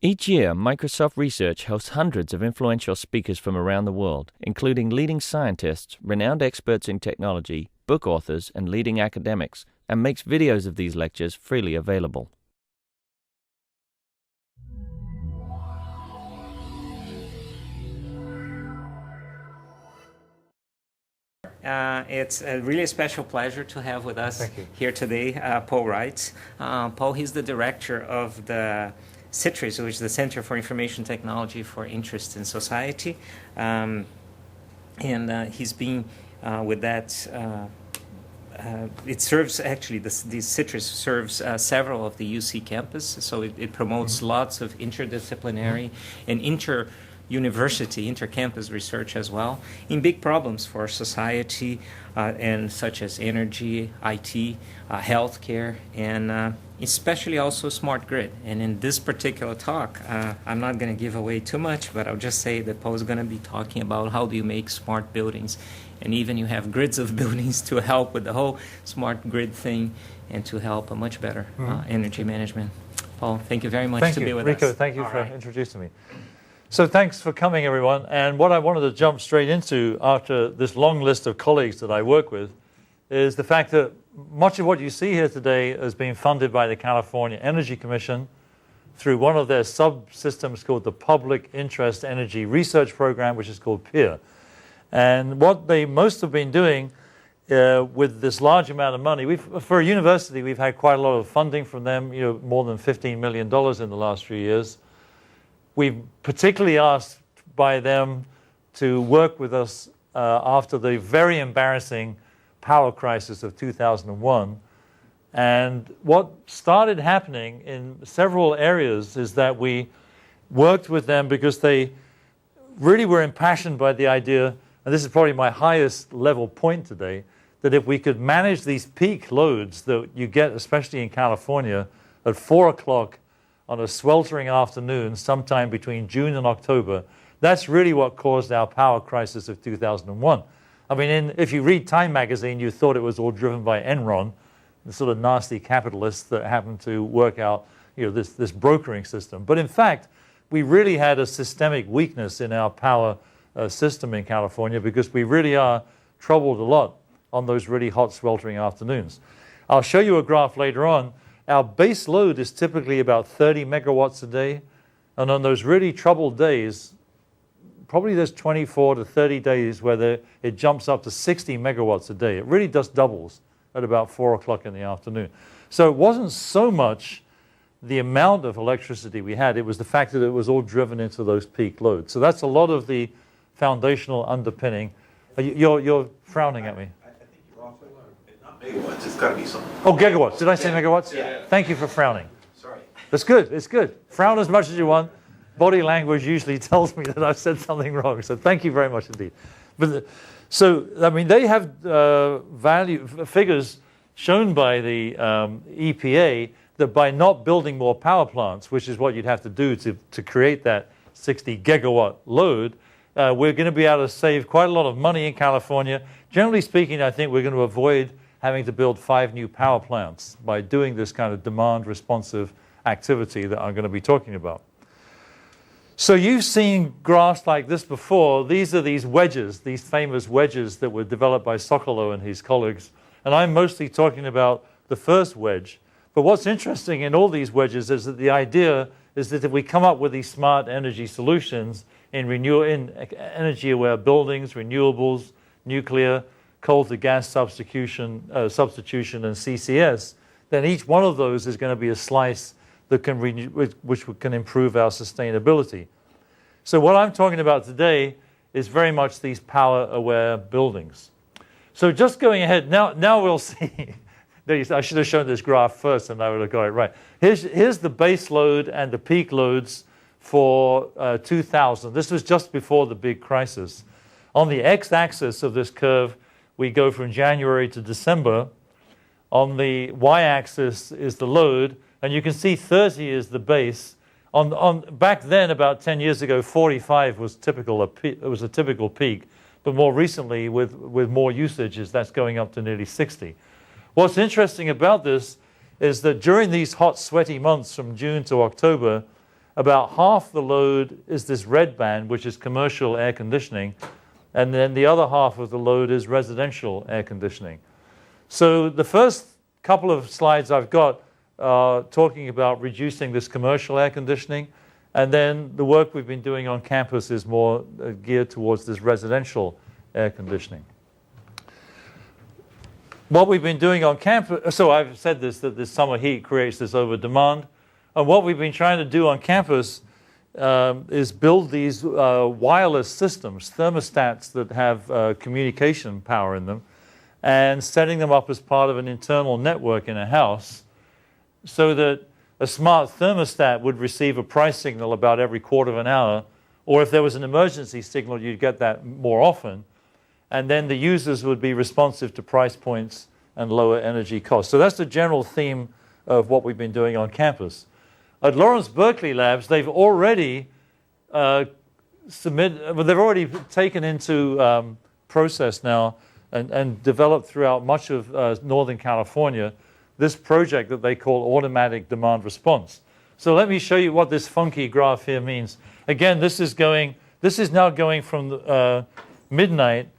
Each year, Microsoft Research hosts hundreds of influential speakers from around the world, including leading scientists, renowned experts in technology, book authors, and leading academics, and makes videos of these lectures freely available. It's a really special pleasure to have with us here today Paul Wright. Paul, he's the director of the CITRIS, which is the Center for Information Technology for Interest in Society. And he's been with that. It serves, actually, the CITRIS serves several of the UC campus, so it promotes lots of interdisciplinary and inter-university, inter-campus research as well in big problems for society, and such as energy, IT, healthcare, and especially also smart grid. And in this particular talk, I'm not going to give away too much, but I'll just say that Paul is going to be talking about how do you make smart buildings, and even you have grids of buildings to help with the whole smart grid thing and to help a much better energy management. Paul, thank you very much to be with us. Rico, thank you for introducing me. So thanks for coming, everyone. And what I wanted to jump straight into after this long list of colleagues that I work with is the fact that much of what you see here today has been funded by the California Energy Commission through one of their subsystems called the Public Interest Energy Research Program, which is called PEER. And what they most have been doing with this large amount of money, for a university, we've had quite a lot of funding from them, more than $15 million in the last few years. We've particularly asked by them to work with us after the very embarrassing power crisis of 2001. And what started happening in several areas is that we worked with them because they really were impassioned by the idea, and this is probably my highest level point today, that if we could manage these peak loads that you get, especially in California, at 4 o'clock on a sweltering afternoon sometime between June and October, that's really what caused our power crisis of 2001. I mean, if you read Time magazine, you thought it was all driven by Enron, the sort of nasty capitalists that happened to work out this brokering system. But in fact, we really had a systemic weakness in our power system in California because we really are troubled a lot on those really hot, sweltering afternoons. I'll show you a graph later on. Our base load is typically about 30 megawatts a day, and on those really troubled days, probably there's 24 to 30 days where it jumps up to 60 megawatts a day. It really just doubles at about 4 o'clock in the afternoon. So it wasn't so much the amount of electricity we had, it was the fact that it was all driven into those peak loads. So that's a lot of the foundational underpinning. You're frowning at me. I think you're off. It's not megawatts, it's got to be something. Oh, gigawatts. Did I say megawatts? Yeah. Thank you for frowning. Sorry. That's good. It's good. Frown as much as you want. Body language usually tells me that I've said something wrong. So thank you very much indeed. But so, I mean, they have figures shown by the EPA that by not building more power plants, which is what you'd have to do to create that 60 gigawatt load, we're going to be able to save quite a lot of money in California. Generally speaking, I think we're going to avoid having to build 5 new power plants by doing this kind of demand-responsive activity that I'm going to be talking about. So you've seen graphs like this before. These are these wedges, these famous wedges that were developed by Sokolow and his colleagues. And I'm mostly talking about the first wedge. But what's interesting in all these wedges is that the idea is that if we come up with these smart energy solutions in energy-aware buildings, renewables, nuclear, coal-to-gas substitution, and CCS, then each one of those is going to be a slice that which can improve our sustainability. So what I'm talking about today is very much these power-aware buildings. So just going ahead, now we'll see. I should have shown this graph first and I would have got it right. Here's the base load and the peak loads for 2000. This was just before the big crisis. On the x-axis of this curve, we go from January to December. On the y-axis is the load, and you can see 30 is the base. Back then, about 10 years ago, 45 was typical. It was a typical peak, but more recently, with more usages, that's going up to nearly 60. What's interesting about this is that during these hot, sweaty months from June to October, About half the load is this red band, which is commercial air conditioning, and then the other half of the load is residential air conditioning. So the first couple of slides I've got are talking about reducing this commercial air conditioning, and then the work we've been doing on campus is more geared towards this residential air conditioning. What we've been doing on campus, so I've said this, that this summer heat creates this over demand. And what we've been trying to do on campus is build these wireless systems, thermostats that have communication power in them, and setting them up as part of an internal network in a house so that a smart thermostat would receive a price signal about every quarter of an hour, or if there was an emergency signal, you'd get that more often. And then the users would be responsive to price points and lower energy costs. So that's the general theme of what we've been doing on campus. At Lawrence Berkeley Labs, they've already they've already taken into process now and developed throughout much of Northern California this project that they call automatic demand response. So let me show you what this funky graph here means. Again, this is now going from midnight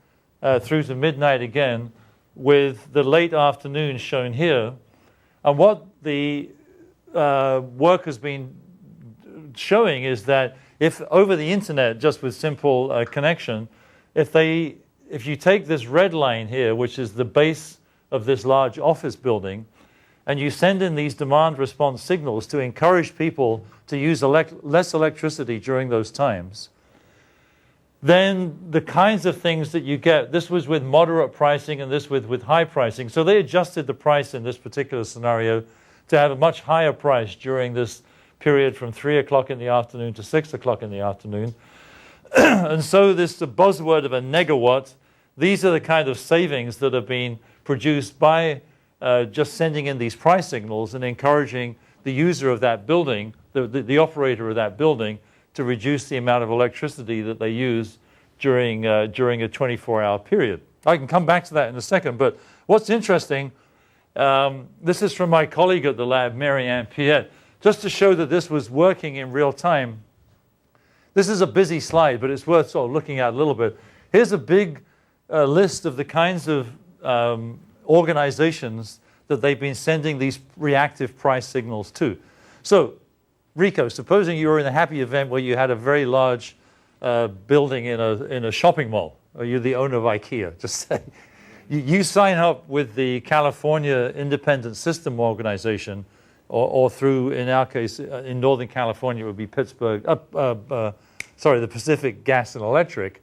through to midnight again, with the late afternoon shown here. And what the work has been showing is that if over the internet, just with simple connection, if you take this red line here, which is the base of this large office building, and you send in these demand response signals to encourage people to use less electricity during those times, then the kinds of things that you get, this was with moderate pricing and this with high pricing. So they adjusted the price in this particular scenario to have a much higher price during this period from 3 o'clock in the afternoon to 6 o'clock in the afternoon. And so this the buzzword of a negawatt, these are the kind of savings that have been produced by just sending in these price signals and encouraging the user of that building, the operator of that building, to reduce the amount of electricity that they use during a 24-hour period. I can come back to that in a second, but what's interesting, this is from my colleague at the lab, Mary Ann Piet, just to show that this was working in real time. This is a busy slide, but it's worth sort of looking at a little bit. Here's a big list of the kinds of organizations that they've been sending these reactive price signals to. So, Rico, supposing you were in a happy event where you had a very large building in a shopping mall, or you're the owner of IKEA, just say, you sign up with the California Independent System Organization, or through, in our case, in Northern California, it would be the Pacific Gas and Electric,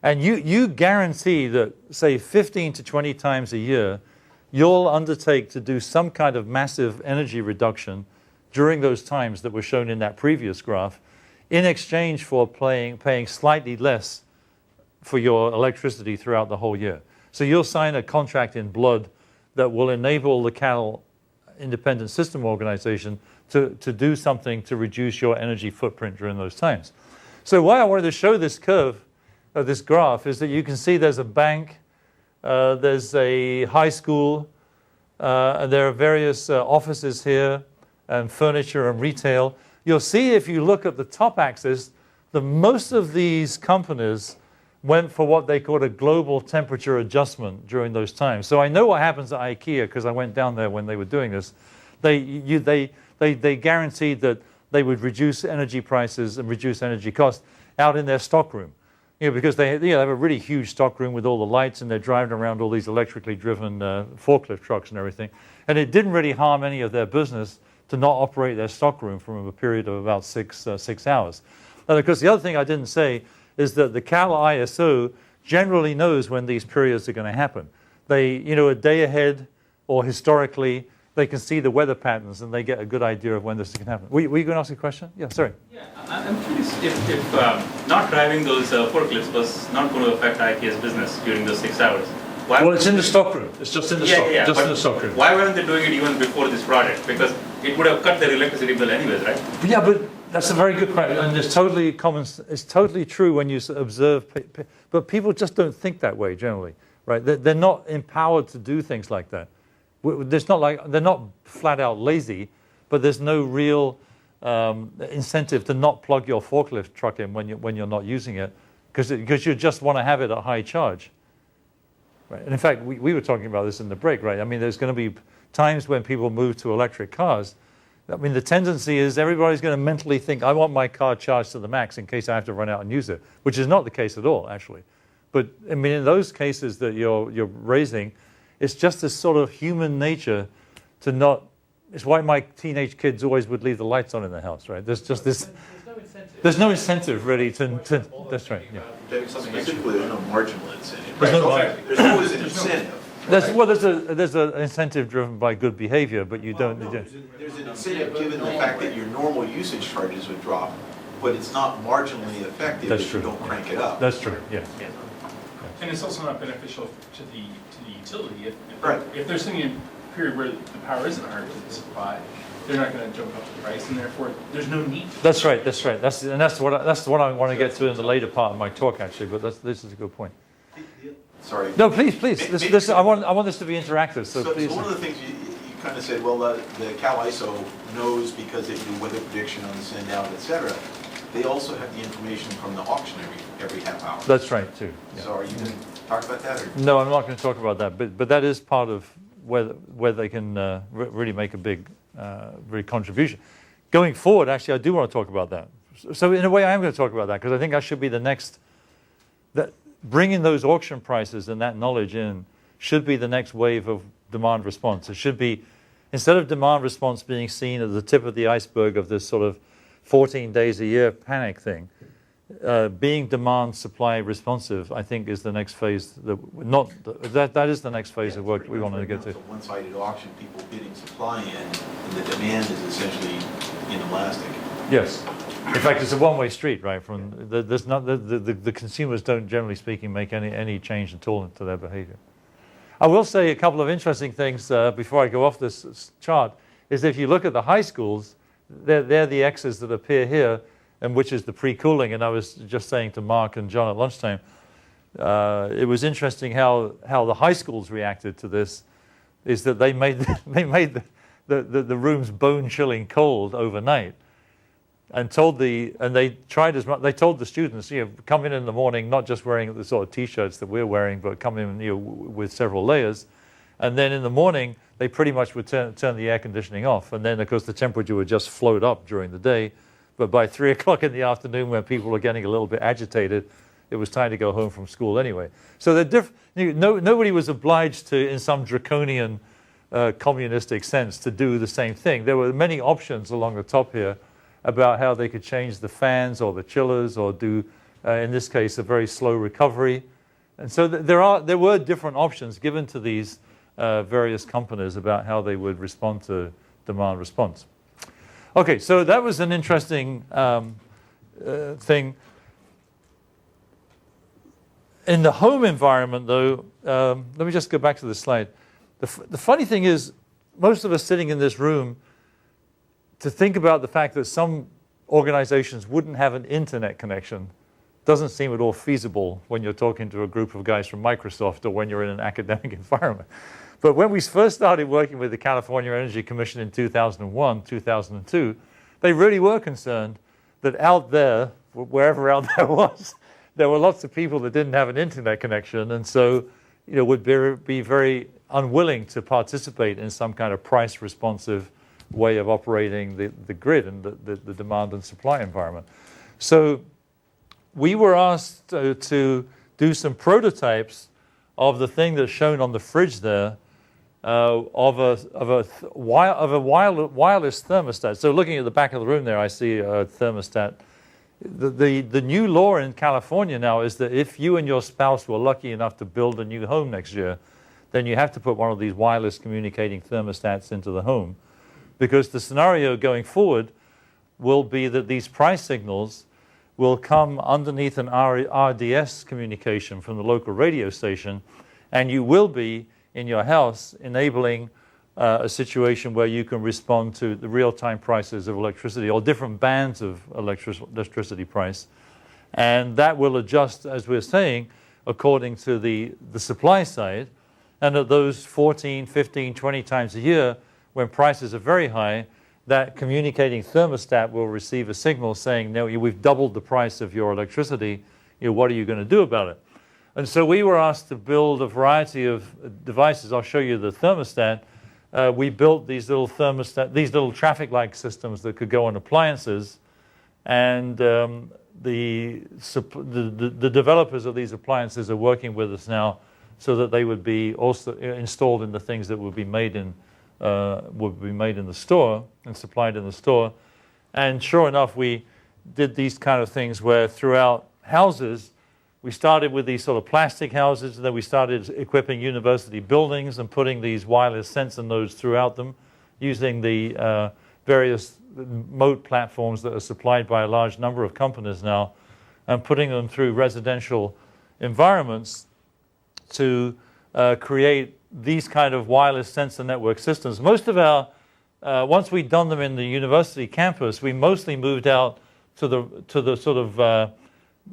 and you guarantee that, say, 15 to 20 times a year, you'll undertake to do some kind of massive energy reduction during those times that were shown in that previous graph, in exchange for paying slightly less for your electricity throughout the whole year. So you'll sign a contract in blood that will enable the Cal Independent System Organization to do something to reduce your energy footprint during those times. So why I wanted to show this curve, this graph, is that you can see there's a bank, there's a high school, and there are various offices here, and furniture and retail. You'll see if you look at the top axis that most of these companies went for what they called a global temperature adjustment during those times. So I know what happens at IKEA because I went down there when they were doing this. They guaranteed that they would reduce energy prices and reduce energy costs out in their stockroom. Because they have a really huge stockroom with all the lights, and they're driving around all these electrically driven forklift trucks and everything. And it didn't really harm any of their business to not operate their stockroom for a period of about 6 hours. And of course, the other thing I didn't say is that the Cal ISO generally knows when these periods are going to happen. They, a day ahead or historically, they can see the weather patterns and they get a good idea of when this is going to happen. Were you going to ask a question? Yeah, sorry. Yeah, I'm curious if not driving those forklifts was not going to affect IKEA's business during those 6 hours. Well, it's in the stockroom. It's just in the stockroom. Why weren't they doing it even before this project? Because it would have cut their electricity bill anyways, right? Yeah, but that's a very good question, and it's totally common. It's totally true when you observe, but people just don't think that way generally, right? They're not empowered to do things like that. It's not like they're not flat out lazy, but there's no real incentive to not plug your forklift truck in when you're not using it, because you just want to have it at high charge. Right. And in fact, we were talking about this in the break, right? I mean, there's going to be times when people move to electric cars. I mean, the tendency is everybody's going to mentally think, I want my car charged to the max in case I have to run out and use it, which is not the case at all, actually. But I mean, in those cases that you're raising, it's just this sort of human nature to not. It's why my teenage kids always would leave the lights on in the house, right? There's just this. There's no incentive really to that's right. Yeah. Specifically, there's no marginal incentive. There's always an incentive. There's an incentive driven by good behavior, but you don't. There's an incentive given the fact that your normal usage charges would drop, but it's not marginally effective if you don't crank it up. That's true. Yeah. And it's also not beneficial to the utility Right. If they're sitting in a period where the power isn't hard to supply, they're not going to jump up the price, and therefore there's no need. That's right. That's what I want to get to in the later part of my talk, actually. But this is a good point. Sorry. No, please. I want this to be interactive. So please. So one of the things you kind of said, well, the Cal ISO knows because they do weather prediction on the send out, et cetera. They also have the information from the auction every half hour. That's right too. Yeah. So are you going to talk about that? Or? No, I'm not going to talk about that. But that is part of where they can really make a big contribution. Going forward, actually, I do want to talk about that. So in a way, I am going to talk about that because I think that should be the next. That bringing those auction prices and that knowledge in should be the next wave of demand response. It should be, instead of demand response being seen as the tip of the iceberg of this sort of 14 days a year panic thing, being demand supply responsive, I think, is the next phase. That is the next phase of work we want to get to. It's a one-sided auction, people bidding supply in, and the demand is essentially inelastic. Yes. In fact, it's a one-way street, right? There's not the consumers don't, generally speaking, make any change at all to their behavior. I will say a couple of interesting things before I go off this chart. Is if you look at the high schools, they're the X's that appear here, and which is the pre-cooling. And I was just saying to Mark and John at lunchtime, it was interesting how the high schools reacted to this. Is that they made the rooms bone-chilling cold overnight. And they tried as much. They told the students, come in the morning, not just wearing the sort of t-shirts that we're wearing, but come in, with several layers. And then in the morning, they pretty much would turn the air conditioning off. And then, of course, the temperature would just float up during the day. But by 3 o'clock in the afternoon, when people were getting a little bit agitated, it was time to go home from school anyway. So nobody was obliged to, in some draconian communistic sense, to do the same thing. There were many options along the top here about how they could change the fans or the chillers or do, in this case, a very slow recovery. And so there were different options given to these various companies about how they would respond to demand response. Okay, so that was an interesting thing. In the home environment, though, let me just go back to the slide. The funny thing is, most of us sitting in this room, to think about the fact that some organizations wouldn't have an internet connection doesn't seem at all feasible when you're talking to a group of guys from Microsoft or when you're in an academic environment. But when we first started working with the California Energy Commission in 2001, 2002, they really were concerned that out there, wherever out there was, there were lots of people that didn't have an internet connection, and so would be very unwilling to participate in some kind of price responsive way of operating the grid and the demand and supply environment. So we were asked to do some prototypes of the thing that's shown on the fridge there, of a wireless thermostat. So looking at the back of the room there, I see a thermostat. The new law in California now is that if you and your spouse were lucky enough to build a new home next year, then you have to put one of these wireless communicating thermostats into the home. Because the scenario going forward will be that these price signals will come underneath an RDS communication from the local radio station, and you will be, in your house, enabling a situation where you can respond to the real-time prices of electricity or different bands of electricity price. And that will adjust, as we're saying, according to the supply side. And at those 14, 15, 20 times a year, when prices are very high, that communicating thermostat will receive a signal saying, no, we've doubled the price of your electricity. What are you going to do about it? And so we were asked to build a variety of devices. I'll show you the thermostat. We built these little these little traffic light systems that could go on appliances, and the developers of these appliances are working with us now, so that they would be also installed in the things that would be made in the store and supplied in the store. And sure enough, we did these kind of things where throughout houses, we started with these sort of plastic houses, and then we started equipping university buildings and putting these wireless sensor nodes throughout them, using the various remote platforms that are supplied by a large number of companies now, and putting them through residential environments to create these kind of wireless sensor network systems. Most of our, once we'd done them in the university campus, we mostly moved out to the sort of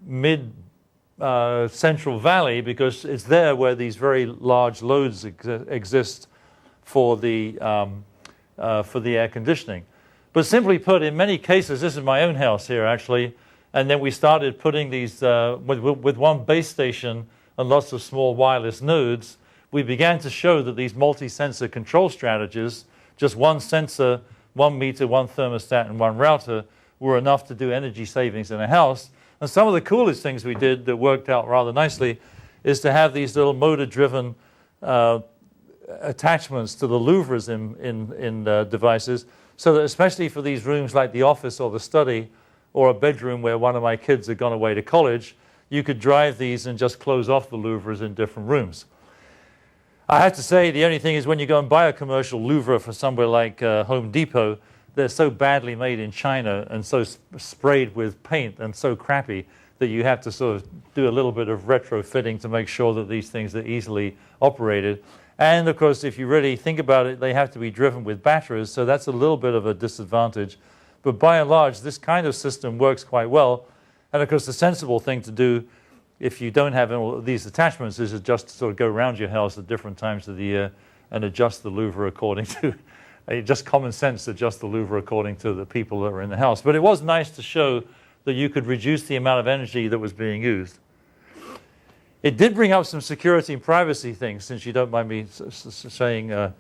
mid Central Valley, because it's there where these very large loads exist for the air conditioning. But simply put, in many cases, this is my own house here actually, and then we started putting these with one base station and lots of small wireless nodes. We began to show that these multi-sensor control strategies, just one sensor, 1 meter, one thermostat, and one router, were enough to do energy savings in a house. And some of the coolest things we did that worked out rather nicely is to have these little motor-driven attachments to the louvres in devices, so that especially for these rooms like the office or the study, or a bedroom where one of my kids had gone away to college, you could drive these and just close off the louvres in different rooms. I have to say, the only thing is when you go and buy a commercial louvre for somewhere like Home Depot, they're so badly made in China and so sprayed with paint and so crappy that you have to sort of do a little bit of retrofitting to make sure that these things are easily operated. And of course, if you really think about it, they have to be driven with batteries, so that's a little bit of a disadvantage. But by and large, this kind of system works quite well. And of course, the sensible thing to do if you don't have all of these attachments is just to sort of go around your house at different times of the year and adjust the louver according to just common sense, adjust the louver according to the people that are in the house. But it was nice to show that you could reduce the amount of energy that was being used. It did bring up some security and privacy things, since you don't mind me saying a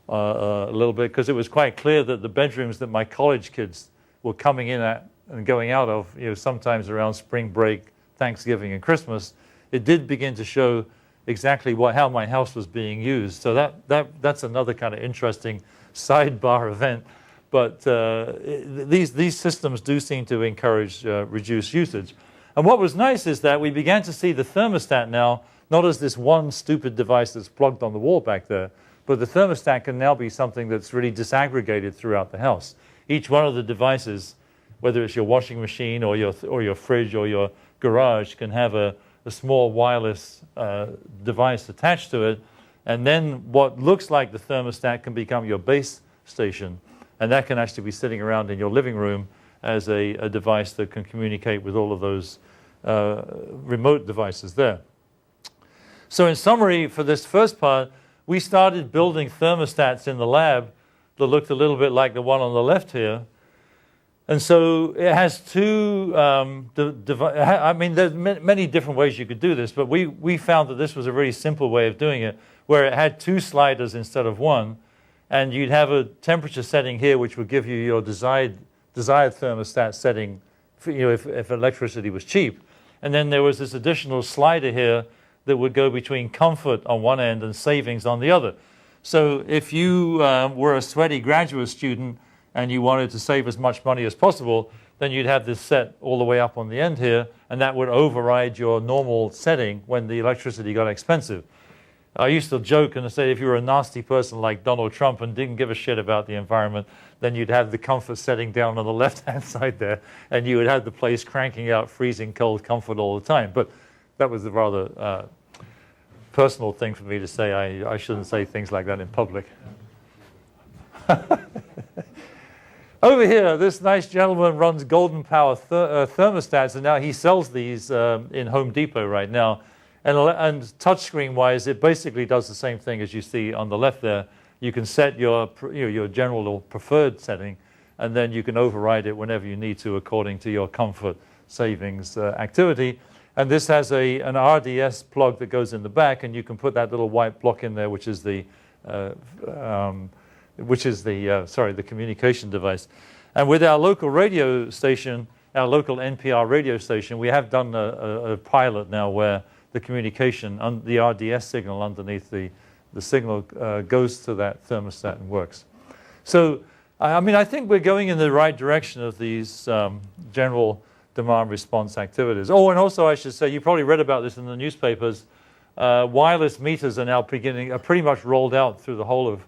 little bit, because it was quite clear that the bedrooms that my college kids were coming in at and going out of, sometimes around spring break, Thanksgiving, and Christmas, it did begin to show exactly how my house was being used. So that's another kind of interesting sidebar event. But these systems do seem to encourage reduced usage. And what was nice is that we began to see the thermostat now not as this one stupid device that's plugged on the wall back there, but the thermostat can now be something that's really disaggregated throughout the house. Each one of the devices, whether it's your washing machine or your fridge or your garage, can have a small wireless device attached to it. And then what looks like the thermostat can become your base station. And that can actually be sitting around in your living room as a device that can communicate with all of those remote devices there. So in summary, for this first part, we started building thermostats in the lab that looked a little bit like the one on the left here. And so it has two, I mean, there's many different ways you could do this, but we found that this was a really simple way of doing it, where it had two sliders instead of one, and you'd have a temperature setting here which would give you your desired thermostat setting, if electricity was cheap. And then there was this additional slider here that would go between comfort on one end and savings on the other. So if you were a sweaty graduate student and you wanted to save as much money as possible, then you'd have this set all the way up on the end here, and that would override your normal setting when the electricity got expensive. I used to joke and say if you were a nasty person like Donald Trump and didn't give a shit about the environment, then you'd have the comfort setting down on the left-hand side there, and you would have the place cranking out freezing cold comfort all the time. But that was a rather personal thing for me to say. I shouldn't say things like that in public. Over here, this nice gentleman runs Golden Power thermostats, and now he sells these in Home Depot right now. And touchscreen-wise, it basically does the same thing as you see on the left there. You can set your general or preferred setting, and then you can override it whenever you need to according to your comfort savings activity. And this has an RDS plug that goes in the back, and you can put that little white block in there, which is the communication device. And with our local radio station, our local NPR radio station, we have done a pilot now where the communication, the RDS signal underneath the signal goes to that thermostat and works. So, I mean, I think we're going in the right direction of these general demand response activities. Oh, and also I should say, you probably read about this in the newspapers. Wireless meters are now pretty much rolled out through the whole of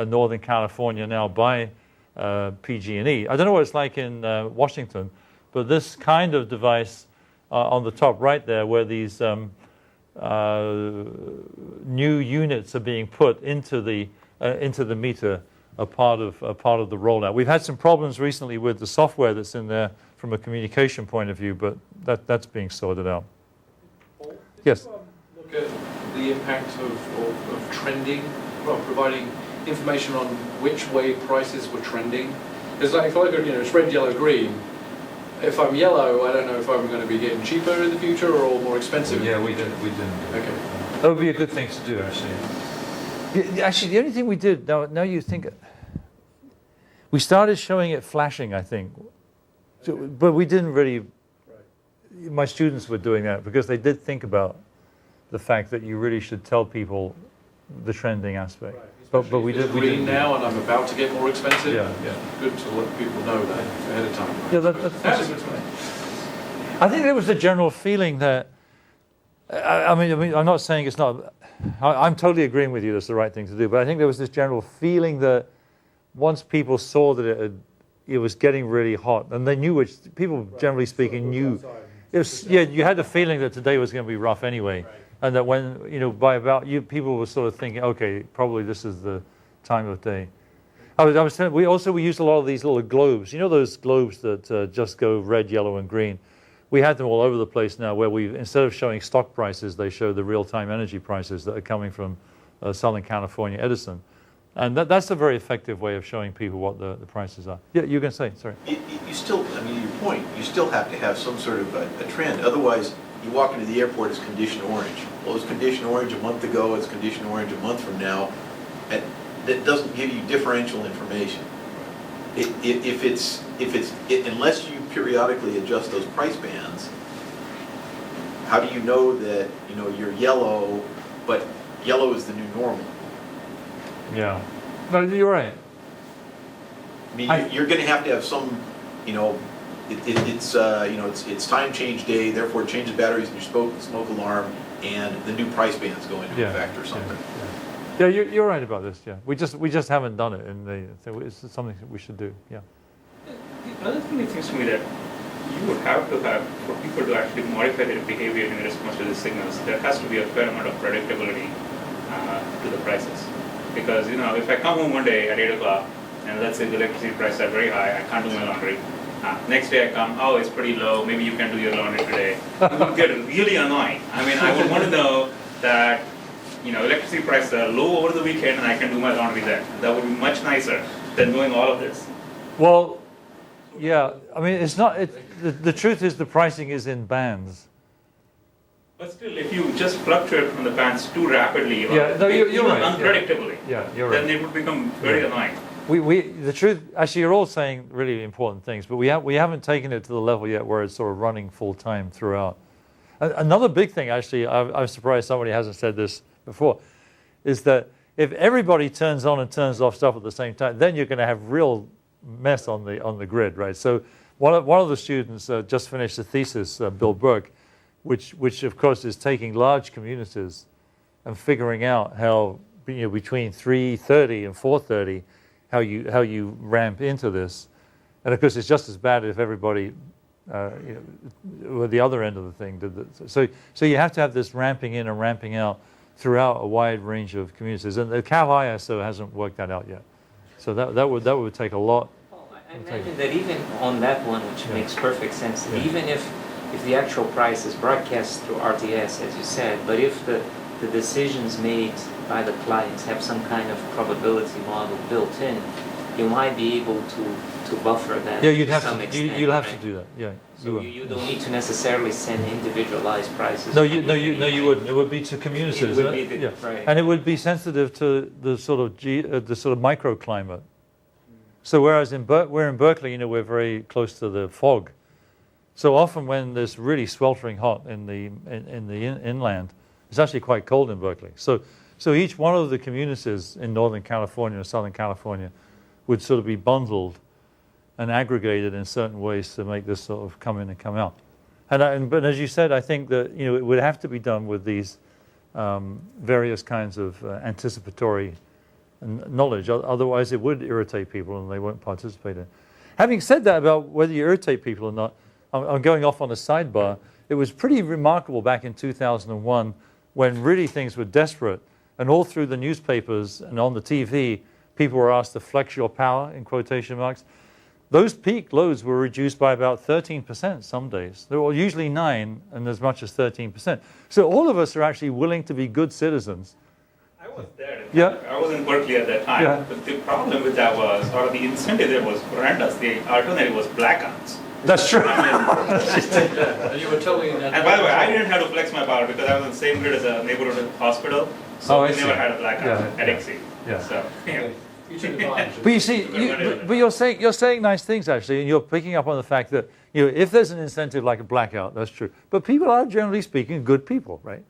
Northern California now by PG&E. I don't know what it's like in Washington, but this kind of device on the top right there, where these new units are being put into the meter, are part of the rollout. We've had some problems recently with the software that's in there from a communication point of view, but that's being sorted out. Paul, Yes. Look at the impact of trending, well, providing information on which way prices were trending. It's like if I go, it's red, yellow, green. If I'm yellow, I don't know if I'm going to be getting cheaper in the future or more expensive. Yeah, we didn't. Okay. That would be a good thing to do, actually. Yeah, actually, the only thing we did, now you think, we started showing it flashing, I think. So, but we didn't really, my students were doing that because they did think about the fact that you really should tell people the trending aspect. But we did. We didn't now, and I'm about to get more expensive. Yeah. Good to let people know that ahead of time. Yeah, that's a good point. I think there was a general feeling that. I mean, I'm not saying it's not. I'm totally agreeing with you. That's the right thing to do. But I think there was this general feeling that once people saw that it was getting really hot, and they knew which people, generally speaking, knew. It was, yeah, you had the feeling that today was going to be rough anyway. And that when, by about people were sort of thinking, okay, probably this is the time of day. I was saying, we used a lot of these little globes. You know those globes that just go red, yellow, and green? We had them all over the place now where instead of showing stock prices, they show the real-time energy prices that are coming from Southern California Edison. And that's a very effective way of showing people what the prices are. Yeah, you were going to say, sorry. You still, your point, you still have to have some sort of a trend. Otherwise, you walk into the airport, it's condition orange. Well, it's condition orange a month ago, it's condition orange a month from now. And that doesn't give you differential information. Unless you periodically adjust those price bands, how do you know that you're yellow, but yellow is the new normal? Yeah, no, you're right. I mean, you're going to have some, it's time change day, therefore change the batteries in your smoke alarm, and the new price bands go into effect or something. Yeah, you're right about this. Yeah, we just haven't done it, it's something we should do. Yeah. The other thing it seems to me that you would have to have, for people to actually modify their behavior in response to the signals, there has to be a fair amount of predictability to the prices. Because, if I come home one day at 8 o'clock, and let's say the electricity prices are very high, I can't do my laundry. Next day I come, it's pretty low, maybe you can do your laundry today. It would get really annoying. I mean, I would want to know that, electricity prices are low over the weekend and I can do my laundry then. That would be much nicer than knowing all of this. Well, yeah, I mean, it's not, the truth is the pricing is in bands. But still, if you just fluctuate from the bands too rapidly or you're right. unpredictably, you're right. then it would become very annoying. The truth, actually, you're all saying really important things, but we haven't taken it to the level yet where it's sort of running full time throughout. Another big thing, actually, I'm surprised somebody hasn't said this before, is that if everybody turns on and turns off stuff at the same time, then you're going to have real mess on the grid, right? So one of the students just finished a thesis, Bill Burke, which of course is taking large communities and figuring out how between 3:30 and 4:30 how you ramp into this, and of course it's just as bad if everybody were the other end of the thing did this. So you have to have this ramping in and ramping out throughout a wide range of communities, and the Cal ISO hasn't worked that out yet. So that would take a lot. I imagine that even on that one, which makes perfect sense, even if the actual price is broadcast through RTS, as you said, but if the decisions made by the clients have some kind of probability model built in, you might be able to buffer that Yeah, to some extent. you'll have right? to do that. Yeah. So you don't need to necessarily send individualized prices. No, you wouldn't. It would be to communities. It would be right. And it would be sensitive to the sort of microclimate. So whereas we're in Berkeley, we're very close to the fog. So often when there's really sweltering hot in the inland, it's actually quite cold in Berkeley. So each one of the communities in Northern California and Southern California would sort of be bundled and aggregated in certain ways to make this sort of come in and come out. But as you said, I think that it would have to be done with these various kinds of anticipatory knowledge. Otherwise, it would irritate people and they won't participate in it. Having said that about whether you irritate people or not, I'm going off on a sidebar. It was pretty remarkable back in 2001 when really things were desperate, and all through the newspapers and on the TV, people were asked to flex your power, in quotation marks. Those peak loads were reduced by about 13% some days. They were usually 9% and as much as 13%. So all of us are actually willing to be good citizens. I was there. Yeah. I was in Berkeley at that time. Yeah. But the problem with that was, or the incentive there was horrendous. The alternative was blackouts. That's true. And you were telling that. And by the way, I didn't have to flex my power because I was on the same grid as a neighborhood hospital. So I we see. never had a blackout at XC. Yeah. So, yeah. You took advantage of But you see, but you're saying nice things actually, and you're picking up on the fact that if there's an incentive like a blackout, that's true. But people are generally speaking good people, right?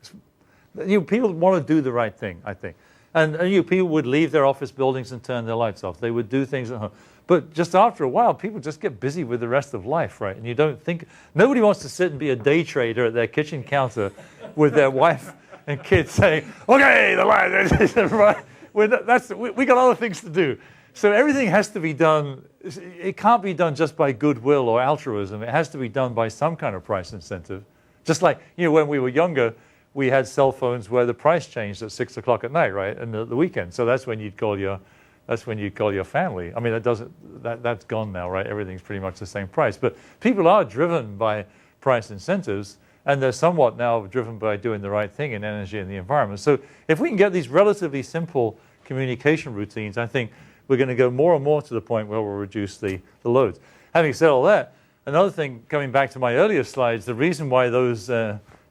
People want to do the right thing, I think, and people would leave their office buildings and turn their lights off. They would do things at home. But just after a while, people just get busy with the rest of life, right? And you don't think nobody wants to sit and be a day trader at their kitchen counter with their wife and kids saying, "Okay, the light." We got other things to do. So everything has to be done. It can't be done just by goodwill or altruism. It has to be done by some kind of price incentive. Just like, when we were younger, we had cell phones where the price changed at 6 o'clock at night, right? And the weekend. So that's when you'd call your family. I mean, that's gone now, right? Everything's pretty much the same price. But people are driven by price incentives. And they're somewhat now driven by doing the right thing in energy and the environment. So if we can get these relatively simple communication routines, I think we're going to go more and more to the point where we'll reduce the loads. Having said all that, another thing, coming back to my earlier slides, the reason why those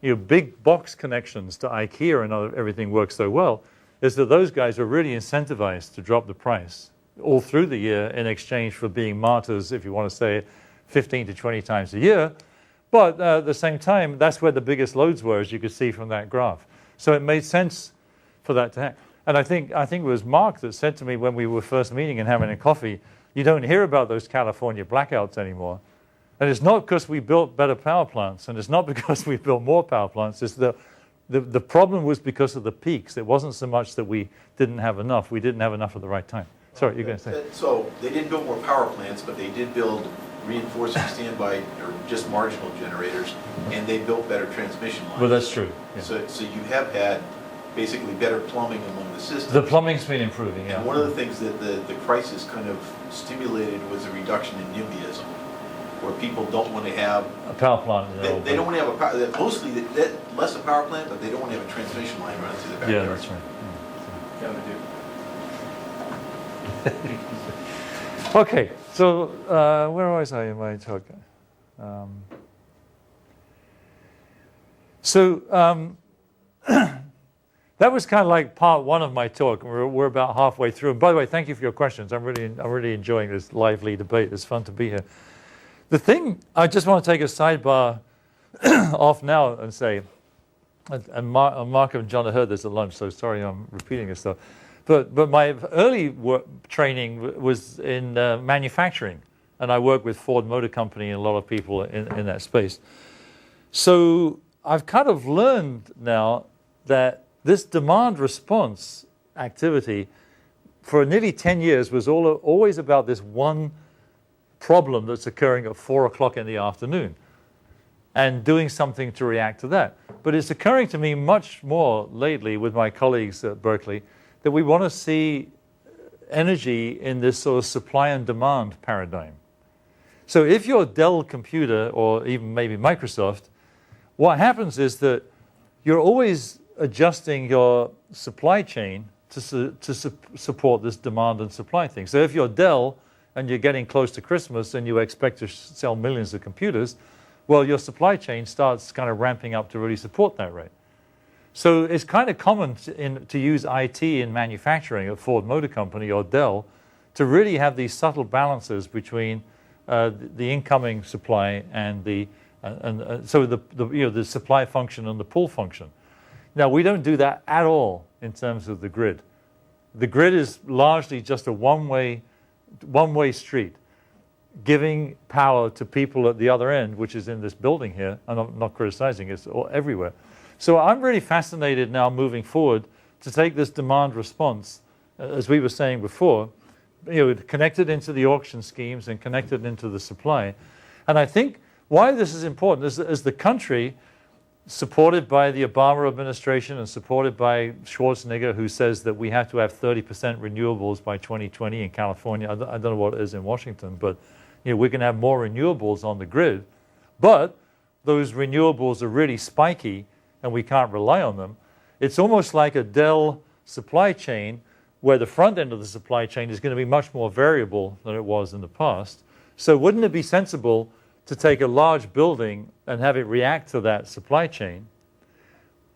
big box connections to IKEA and everything work so well is that those guys are really incentivized to drop the price all through the year in exchange for being martyrs, if you want to say it, 15 to 20 times a year. But at the same time, that's where the biggest loads were, as you could see from that graph. So it made sense for that to happen. And I think it was Mark that said to me when we were first meeting and having a coffee, you don't hear about those California blackouts anymore. And it's not because we built better power plants, and it's not because we built more power plants. It's the problem was because of the peaks. It wasn't so much that we didn't have enough. We didn't have enough at the right time. Sorry, you're going to say. So they didn't build more power plants, but they did build reinforcing standby or just marginal generators, and they built better transmission lines. Well, that's true. Yeah. So you have had basically better plumbing among the systems. The plumbing's been improving, yeah. And one of the things that the crisis kind of stimulated was a reduction in NIMBYism, where people don't want to have a power plant. They don't want to have a power. Mostly less a power plant, but they don't want to have a transmission line running through the backyard. Yeah, that's right. Yeah, they do. Okay, so where was I in my talk? That was kind of like part one of my talk. We're about halfway through. And by the way, thank you for your questions. I'm really enjoying this lively debate. It's fun to be here. The thing I just want to take a sidebar off now and say, and Mark and John have heard this at lunch, so sorry I'm repeating this stuff. But my early training was in manufacturing, and I worked with Ford Motor Company and a lot of people in that space. So I've kind of learned now that this demand response activity for nearly 10 years was always about this one problem that's occurring at 4 o'clock in the afternoon and doing something to react to that. But it's occurring to me much more lately with my colleagues at Berkeley that we want to see energy in this sort of supply and demand paradigm. So if you're Dell Computer or even maybe Microsoft, what happens is that you're always adjusting your supply chain to support this demand and supply thing. So if you're Dell and you're getting close to Christmas and you expect to sell millions of computers, well, your supply chain starts kind of ramping up to really support that rate. So it's kind of common to use IT in manufacturing at Ford Motor Company or Dell to really have these subtle balances between the incoming supply and so the supply function and the pull function. Now, we don't do that at all in terms of the grid. The grid is largely just a one-way street, giving power to people at the other end, which is in this building here. I'm not criticizing, it's everywhere. So I'm really fascinated now moving forward to take this demand response, as we were saying before, connected into the auction schemes and connected into the supply. And I think why this is important is as the country, supported by the Obama administration and supported by Schwarzenegger, who says that we have to have 30% renewables by 2020 in California. I don't know what it is in Washington, but we're going to have more renewables on the grid. But those renewables are really spiky and we can't rely on them. It's almost like a Dell supply chain where the front end of the supply chain is going to be much more variable than it was in the past. So wouldn't it be sensible to take a large building and have it react to that supply chain?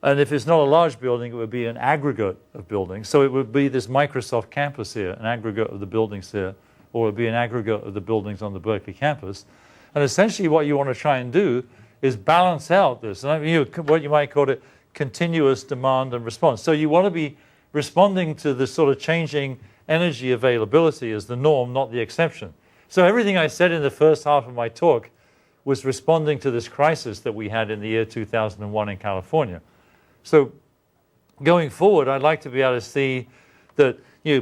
And if it's not a large building, it would be an aggregate of buildings. So it would be this Microsoft campus here, an aggregate of the buildings here, or it would be an aggregate of the buildings on the Berkeley campus. And essentially what you want to try and do is balance out this. And I mean, what you might call it continuous demand and response. So you want to be responding to the sort of changing energy availability as the norm, not the exception. So everything I said in the first half of my talk was responding to this crisis that we had in the year 2001 in California. So going forward, I'd like to be able to see that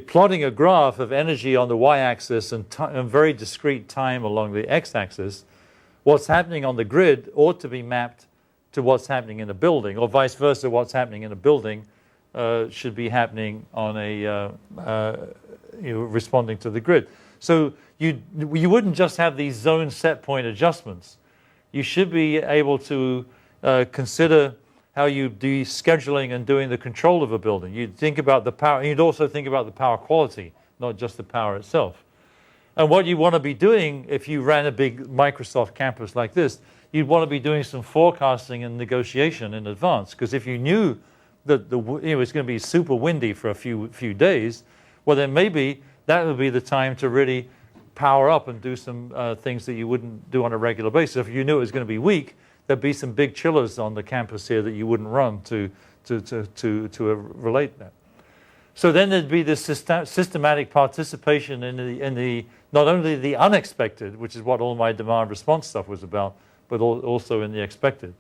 plotting a graph of energy on the y-axis and very discrete time along the x-axis, what's happening on the grid ought to be mapped to what's happening in a building, or vice versa, what's happening in a building should be happening on responding to the grid. So you wouldn't just have these zone set point adjustments. You should be able to consider how you do scheduling and doing the control of a building. You'd think about the power, and you'd also think about the power quality, not just the power itself. And what you want to be doing if you ran a big Microsoft campus like this, you'd want to be doing some forecasting and negotiation in advance. Because if you knew that it's going to be super windy for a few days, well then maybe that would be the time to really power up and do some things that you wouldn't do on a regular basis. If you knew it was going to be weak, there'd be some big chillers on the campus here that you wouldn't run to relate that. So then there'd be this systematic participation in the not only the unexpected, which is what all my demand response stuff was about, but also in the expected.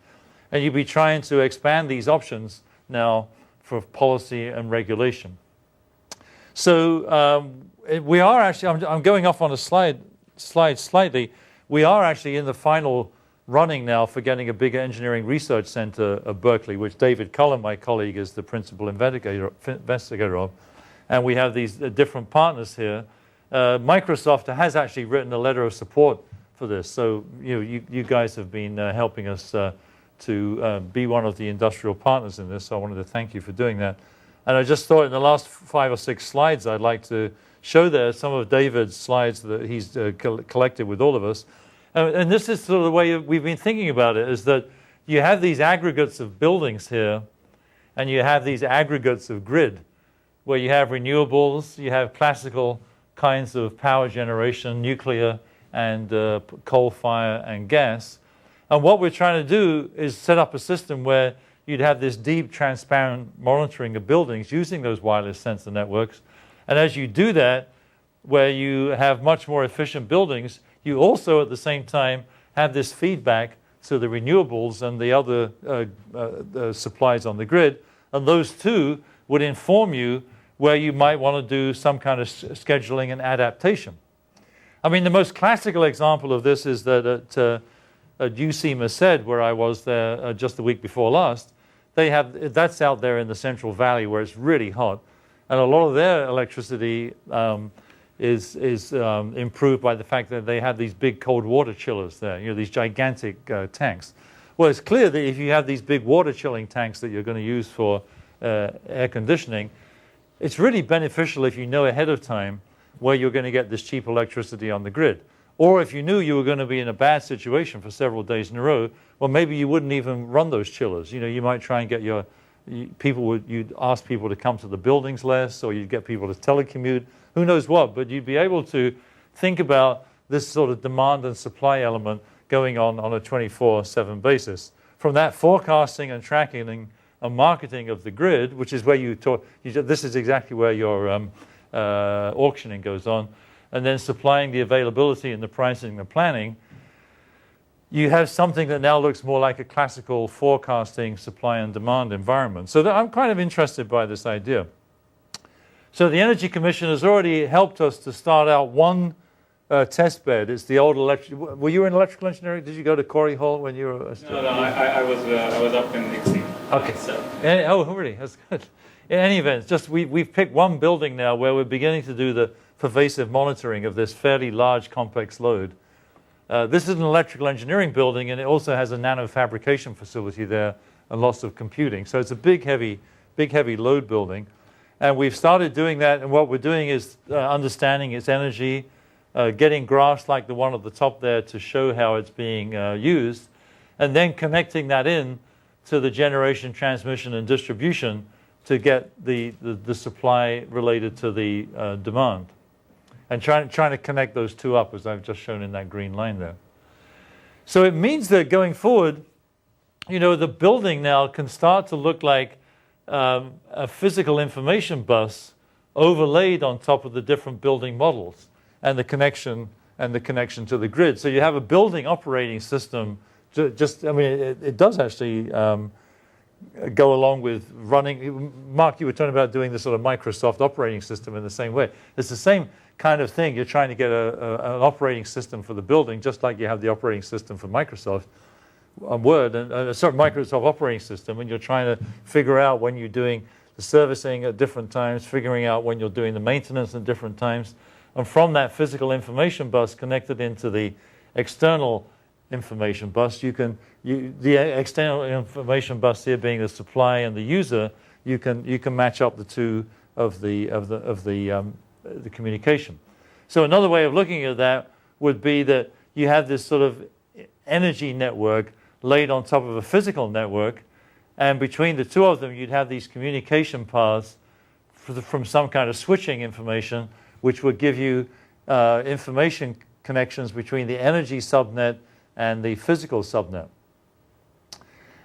And you'd be trying to expand these options now for policy and regulation. So we are actually, I'm going off on a slide slightly. We are actually in the final running now for getting a bigger engineering research center of Berkeley, which David Cullen, my colleague, is the principal investigator of. And we have these different partners here. Microsoft has actually written a letter of support for this. So you guys have been helping us to be one of the industrial partners in this. So I wanted to thank you for doing that. And I just thought in the last 5 or 6 slides, I'd like to show there some of David's slides that he's collected with all of us. And this is sort of the way we've been thinking about it, is that you have these aggregates of buildings here, and you have these aggregates of grid, where you have renewables, you have classical kinds of power generation, nuclear and coal fire and gas. And what we're trying to do is set up a system where you'd have this deep, transparent monitoring of buildings using those wireless sensor networks. And as you do that, where you have much more efficient buildings, you also at the same time have this feedback to the renewables and the other supplies on the grid. And those two would inform you where you might want to do some kind of scheduling and adaptation. I mean, the most classical example of this is that at UC Merced, where I was there just the week before last, they have, that's out there in the Central Valley where it's really hot. And a lot of their electricity is improved by the fact that they have these big cold water chillers there, these gigantic tanks. Well, it's clear that if you have these big water chilling tanks that you're going to use for air conditioning, it's really beneficial if you know ahead of time where you're going to get this cheap electricity on the grid. Or if you knew you were going to be in a bad situation for several days in a row, well, maybe you wouldn't even run those chillers. You know, you might try and get you'd ask people to come to the buildings less, or you'd get people to telecommute, who knows what, but you'd be able to think about this sort of demand and supply element going on a 24/7 basis. From that forecasting and tracking and marketing of the grid, which is where this is exactly where your auctioning goes on, and then supplying the availability and the pricing and the planning, you have something that now looks more like a classical forecasting supply and demand environment. So I'm kind of interested by this idea. So the Energy Commission has already helped us to start out one test bed. It's the old were you in electrical engineering? Did you go to Corey Hall when you were a student? No, I was up in Nixie. Okay. Oh, really? That's good. In any event, we've picked one building now where we're beginning to do the pervasive monitoring of this fairly large, complex load. This is an electrical engineering building, and it also has a nanofabrication facility there and lots of computing. So it's a big, heavy load building. And we've started doing that, and what we're doing is understanding its energy, getting graphs like the one at the top there to show how it's being used, and then connecting that in to the generation, transmission, and distribution to get the supply related to the demand. And trying to connect those two up, as I've just shown in that green line there. So it means that going forward, you know, the building now can start to look like a physical information bus overlaid on top of the different building models and the connection to the grid. So you have a building operating system. It does actually go along with running. Mark, you were talking about doing this sort of Microsoft operating system in the same way. It's the same kind of thing. You're trying to get an operating system for the building, just like you have the operating system for Microsoft Word and a certain Microsoft operating system, and you're trying to figure out when you're doing the servicing at different times, figuring out when you're doing the maintenance at different times. And from that physical information bus connected into the external information bus, the external information bus here being the supply and the user, you can match up the two of the communication. So another way of looking at that would be that you have this sort of energy network laid on top of a physical network, and between the two of them you'd have these communication paths from some kind of switching information, which would give you information connections between the energy subnet and the physical subnet.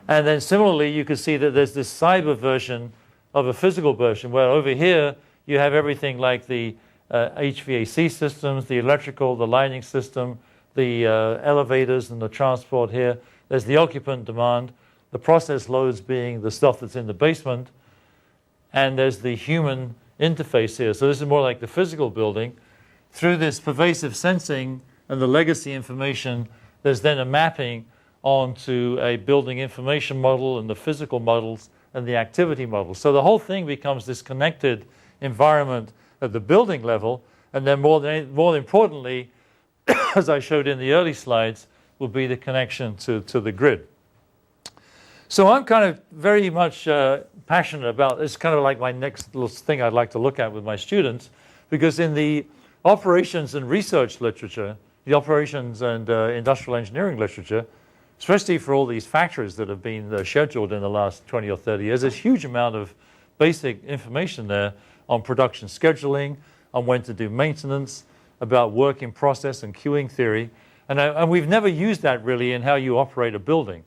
And then similarly, you can see that there's this cyber version of a physical version, where over here you have everything like the HVAC systems, the electrical, the lighting system, the elevators and the transport here. There's the occupant demand, the process loads being the stuff that's in the basement, and there's the human interface here. So this is more like the physical building. Through this pervasive sensing and the legacy information, there's then a mapping onto a building information model and the physical models and the activity models. So the whole thing becomes this connected environment at the building level, and then more importantly, as I showed in the early slides, will be the connection to the grid. So I'm kind of very much passionate about this. Kind of like my next little thing I'd like to look at with my students, because in the operations and research literature, the operations and industrial engineering literature, especially for all these factories that have been scheduled in the last 20 or 30 years, there's a huge amount of basic information there on production scheduling, on when to do maintenance, about work in process and queuing theory. And we've never used that really in how you operate a building.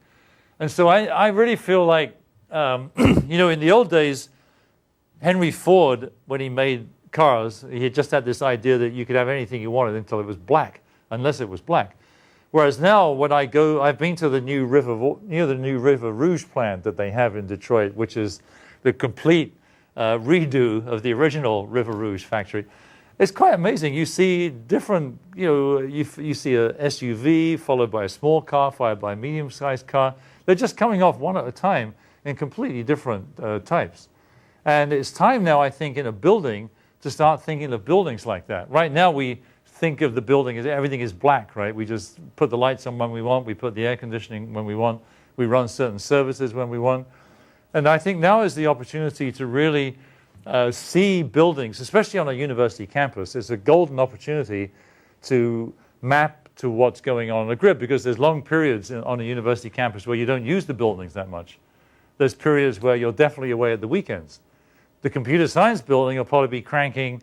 And so I really feel like, you know, in the old days, Henry Ford, when he made cars, he had just had this idea that you could have anything you wanted until it was black, unless it was black. Whereas now, when I've been to the new River Rouge plant that they have in Detroit, which is the complete redo of the original River Rouge factory. It's quite amazing. You see different, you know, you see a SUV followed by a small car, followed by a medium-sized car. They're just coming off one at a time in completely different types. And it's time now, I think, in a building to start thinking of buildings like that. Right now, we think of the building as everything is black, right? We just put the lights on when we want, we put the air conditioning when we want, we run certain services when we want. And I think now is the opportunity to really see buildings, especially on a university campus. It's a golden opportunity to map to what's going on a grid, because there's long periods on a university campus where you don't use the buildings that much. There's periods where you're definitely away at the weekends. The computer science building will probably be cranking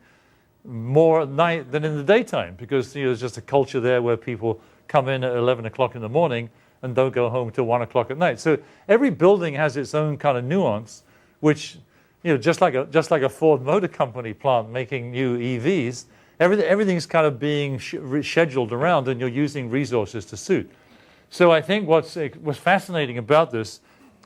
more at night than in the daytime, because there's just a culture there where people come in at 11 o'clock in the morning and don't go home till 1 o'clock at night. So every building has its own kind of nuance, which, just like a Ford Motor Company plant making new EVs, everything's kind of being scheduled around, and you're using resources to suit. So I think what's fascinating about this,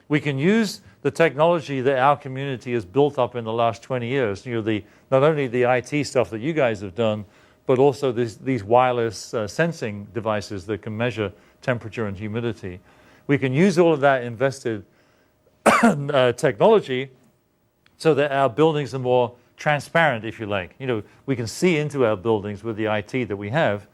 we can use the technology that our community has built up in the last 20 years, not only the IT stuff that you guys have done, but also these wireless sensing devices that can measure temperature and humidity. We can use all of that invested technology so that our buildings are more transparent, if you like. We can see into our buildings with the IT that we have.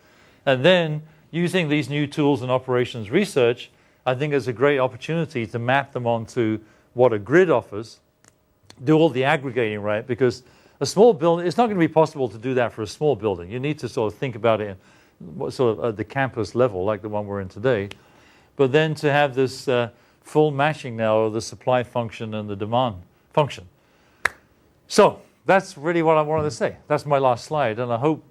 And then using these new tools in operations research, I think is a great opportunity to map them onto what a grid offers, do all the aggregating right, because a small building, it's not going to be possible to do that for a small building. You need to sort of think about it sort of at the campus level, like the one we're in today. But then to have this full matching now of the supply function and the demand function. So that's really what I wanted to say. That's my last slide, and I hope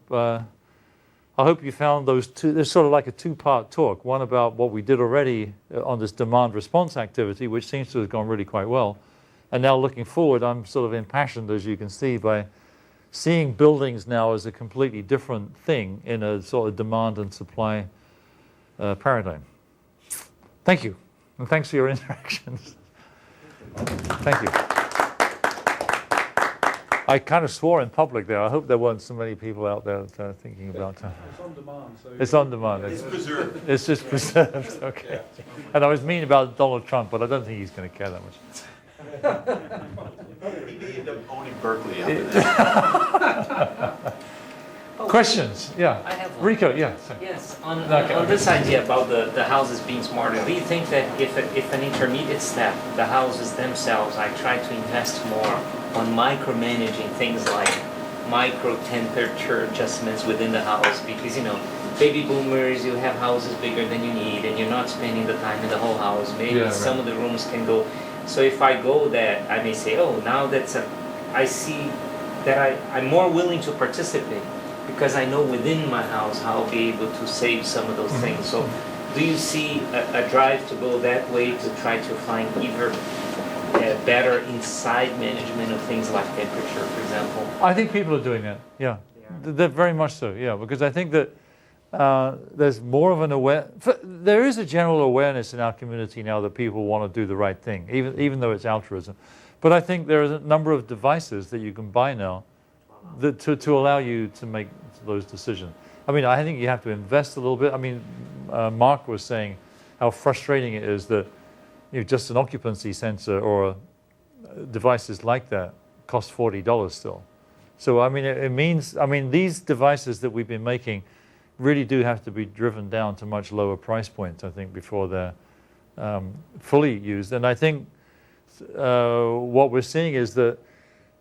you found those two. There's sort of like a two-part talk. One about what we did already on this demand response activity, which seems to have gone really quite well. And now looking forward, I'm sort of impassioned, as you can see, by seeing buildings now as a completely different thing in a sort of demand and supply paradigm. Thank you, and thanks for your interactions. Thank you. I kind of swore in public there. I hope there weren't so many people out there thinking about it. It's on demand. So it's on demand. It's preserved. It's just preserved. Okay. And I was mean about Donald Trump, but I don't think he's going to care that much. He may end up owning Berkeley after that. Questions? Yeah. I have one. Rico, yeah. Sorry. Yes, on Okay. this idea about the houses being smarter, do you think that if an intermediate step, the houses themselves, I try to invest more on micromanaging things like micro temperature adjustments within the house, because baby boomers, you have houses bigger than you need and you're not spending the time in the whole house. Maybe some of the rooms can go. So if I go that, I may say, oh, now I see that I'm more willing to participate because I know within my house how I'll be able to save some of those things. So do you see a drive to go that way to try to find either better inside management of things like temperature, for example? I think people are doing that, yeah. They're very much so, yeah, because I think that there's more of there is a general awareness in our community now that people want to do the right thing, even though it's altruism. But I think there is a number of devices that you can buy now that to allow you to make those decisions. I mean, I think you have to invest a little bit. I mean, Mark was saying how frustrating it is that just an occupancy sensor or devices like that cost $40 still. So I mean, it means these devices that we've been making really do have to be driven down to much lower price points, I think, before they're fully used. And I think what we're seeing is that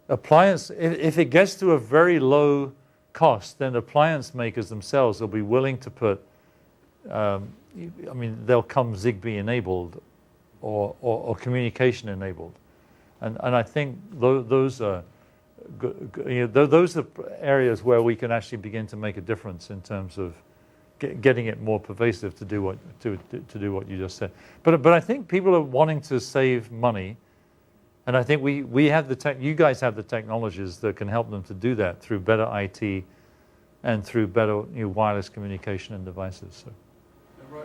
appliance, if it gets to a very low cost, then appliance makers themselves will be willing to put, they'll come Zigbee enabled or communication enabled. And I think those are those are areas where we can actually begin to make a difference in terms of getting it more pervasive to do what you just said. But I think people are wanting to save money, and I think we have you guys have the technologies that can help them to do that through better IT and through better wireless communication and devices. So.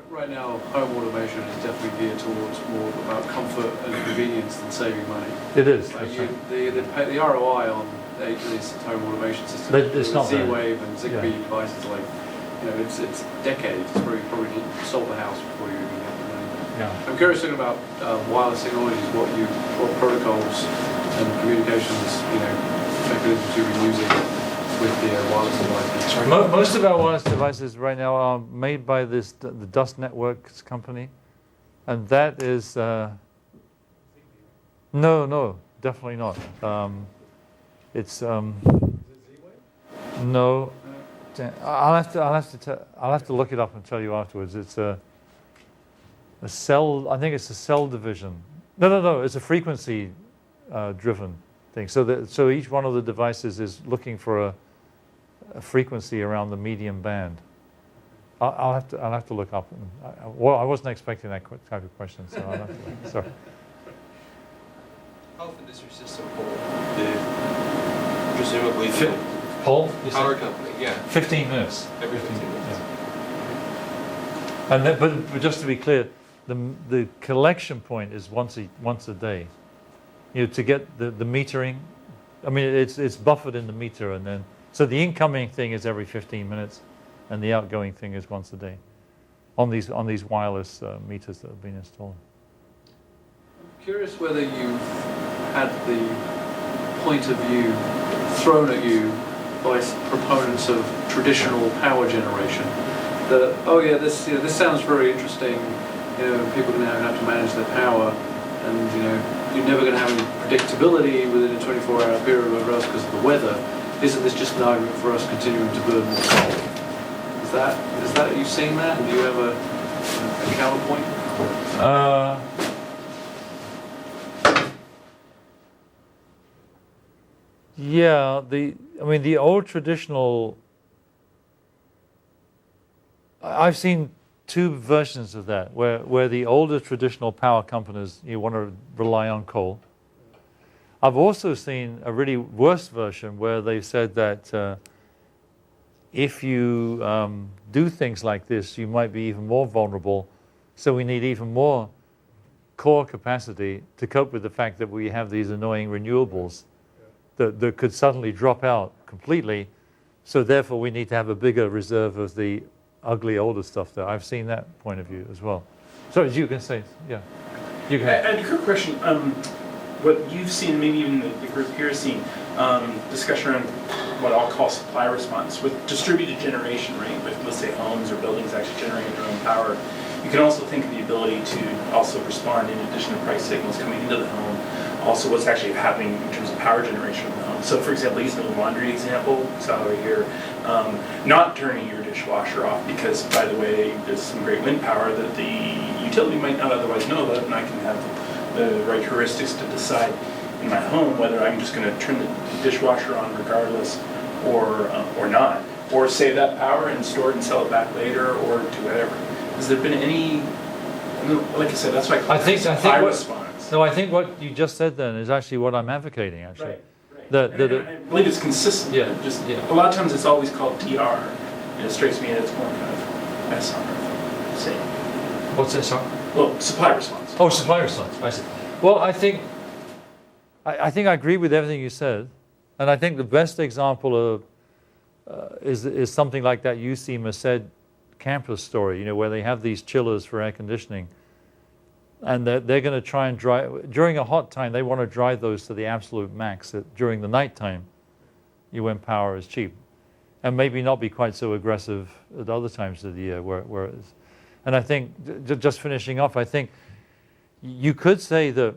Right now, home automation is definitely geared towards more about comfort and convenience than saving money. It is. The ROI on these home automation systems, Z-Wave and Zigbee devices, it's decades to probably solve the house before you even get the money. Yeah. I'm curious talking about wireless technologies, what protocols and communications, mechanisms you've been using with the wireless devices. Most of our wireless devices right now are made by the Dust Networks company, and that is no, definitely not. It's no. I'll have to look it up and tell you afterwards. It's a cell. I think it's a cell division. No. It's a frequency driven thing. So each one of the devices is looking for a frequency around the medium band. I'll have to look up. I wasn't expecting that type of question, so I'll have to. Sorry. How often does your system pull? Presumably the power company, yeah. 15 minutes. Every 15 minutes. Yeah. And but just to be clear, the collection point is once a day. You know, to get the metering. I mean, it's buffered in the meter, and then so the incoming thing is every 15 minutes, and the outgoing thing is once a day, on these wireless meters that have been installed. I'm curious whether you've had the point of view thrown at you by proponents of traditional power generation. That this sounds very interesting. You know, people are going to have to manage their power, and you know, you're never going to have any predictability within a 24-hour period or whatever else because of the weather. Isn't this just an argument for us continuing to burn more coal? Is that you seeing that? Do you have a counterpoint? Yeah, the old traditional. I've seen two versions of that, where the older traditional power companies want to rely on coal. I've also seen a really worse version where they said that if you do things like this, you might be even more vulnerable. So we need even more core capacity to cope with the fact that we have these annoying renewables that could suddenly drop out completely. So therefore we need to have a bigger reserve of the ugly older stuff there. I've seen that point of view as well. So as you can say, yeah. You can. And a quick question, what you've seen, maybe even the group here has seen, discussion around what I'll call supply response. With distributed generation, right, with let's say homes or buildings actually generating their own power, you can also think of the ability to also respond in addition to price signals coming into the home, also what's actually happening in terms of power generation of the home. So for example, using the laundry example, saw over here, not turning your dishwasher off because, by the way, there's some great wind power that the utility might not otherwise know about, and I can have the right heuristics to decide in my home whether I'm just going to turn the dishwasher on regardless or not, or save that power and store it and sell it back later, or do whatever. Has there been any, like I said, that's why I think supply response. No, I think what you just said then is actually what I'm advocating, actually. Right. I believe it's consistent. Yeah. A lot of times it's always called TR, and it strikes me that it's more kind of SR. Same. What's SR? Well, supply response. Oh, supply response. I see. Well, I think I agree with everything you said, and I think the best example of is something like that UC Merced campus story. Where they have these chillers for air conditioning. And they're going to try and drive, during a hot time, they want to drive those to the absolute max. During the nighttime, when power is cheap. And maybe not be quite so aggressive at other times of the year where it is. And I think, just finishing off, I think you could say that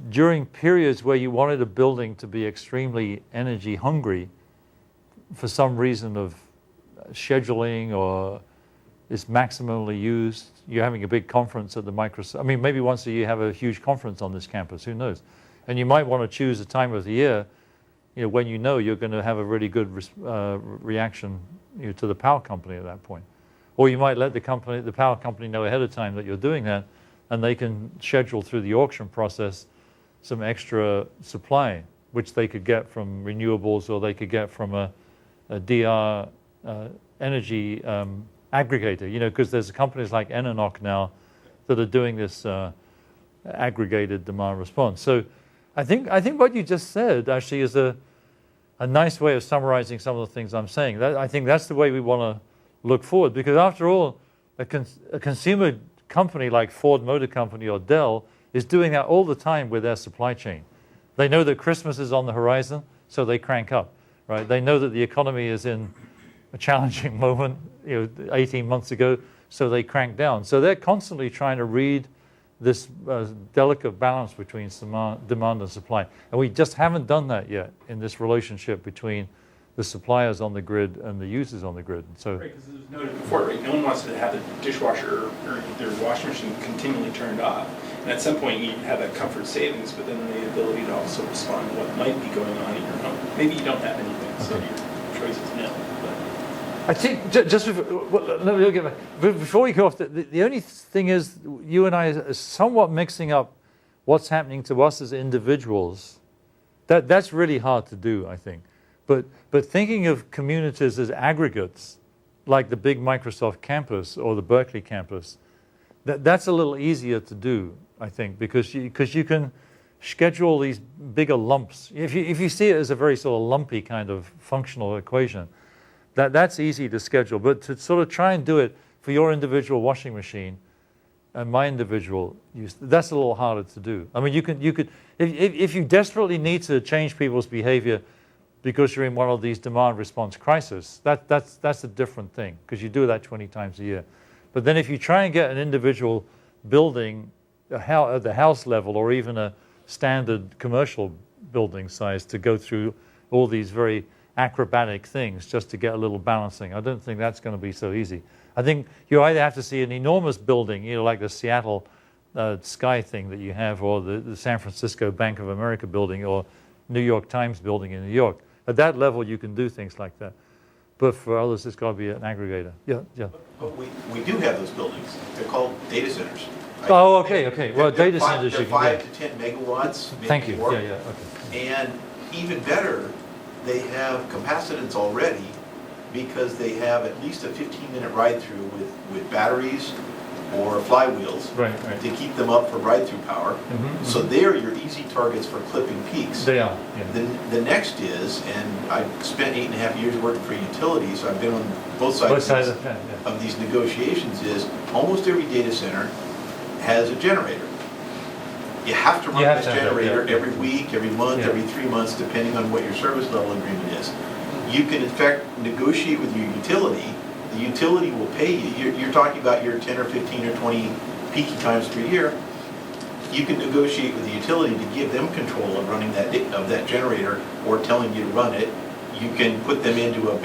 during periods where you wanted a building to be extremely energy hungry, for some reason of scheduling or it's maximally used. You're having a big conference at the Microsoft. I mean, maybe once a year you have a huge conference on this campus. Who knows? And you might want to choose a time of the year, when you're going to have a really good reaction, to the power company at that point. Or you might let the power company know ahead of time that you're doing that, and they can schedule through the auction process some extra supply, which they could get from renewables, or they could get from a DR energy aggregator, because there's companies like Enenoc now that are doing this aggregated demand response. So I think what you just said actually is a nice way of summarizing some of the things I'm saying. I think that's the way we want to look forward, because after all, a consumer company like Ford Motor Company or Dell is doing that all the time with their supply chain. They know that Christmas is on the horizon, so they crank up, right? They know that the economy is in a challenging moment, 18 months ago, so they crank down. So they're constantly trying to read this delicate balance between demand and supply. And we just haven't done that yet in this relationship between the suppliers on the grid and the users on the grid. So, right, because it was noted before, right? No one wants to have the dishwasher or their washing machine continually turned off. And at some point, you have that comfort savings, but then the ability to also respond to what might be going on in your home. Maybe you don't have anything, so your choice is no. I think just before we go off, the only thing is you and I are somewhat mixing up what's happening to us as individuals. That's really hard to do, I think. But thinking of communities as aggregates, like the big Microsoft campus or the Berkeley campus, that's a little easier to do, I think, because you can schedule these bigger lumps. If you see it as a very sort of lumpy kind of functional equation, that's easy to schedule. But to sort of try and do it for your individual washing machine and my individual use, that's a little harder to do. I mean, you could if you desperately need to change people's behavior because you're in one of these demand response crises, that's a different thing, because you do that 20 times a year. But then if you try and get an individual building at the house level, or even a standard commercial building size, to go through all these very acrobatic things just to get a little balancing, I don't think that's going to be so easy. I think you either have to see an enormous building, like the Seattle Sky thing that you have, or the San Francisco Bank of America building, or New York Times building in New York. At that level, you can do things like that. But for others, it's got to be an aggregator. Yeah. But we do have those buildings. They're called data centers. Oh, okay. Well, data centers they're you can 5 to 10 megawatts. maybe Thank you. more. Yeah, okay. And even better, they have capacitance already, because they have at least a 15-minute ride-through with batteries or flywheels Right. to keep them up for ride-through power. So they're your easy targets for clipping peaks. They are, yeah. The next is, and I spent 8.5 years working for utilities, so I've been on both sides, of the fence, yeah. of these negotiations, is almost every data center has a generator. You have to run You have this to have that, generator yeah. every week, every month, Yeah. every 3 months, depending on what your service level agreement is. You can in fact negotiate with your utility. The utility will pay you. You're talking about your 10 or 15 or 20 peaking times per year. You can negotiate with the utility to give them control of running that generator, or telling you to run it. You can put them into a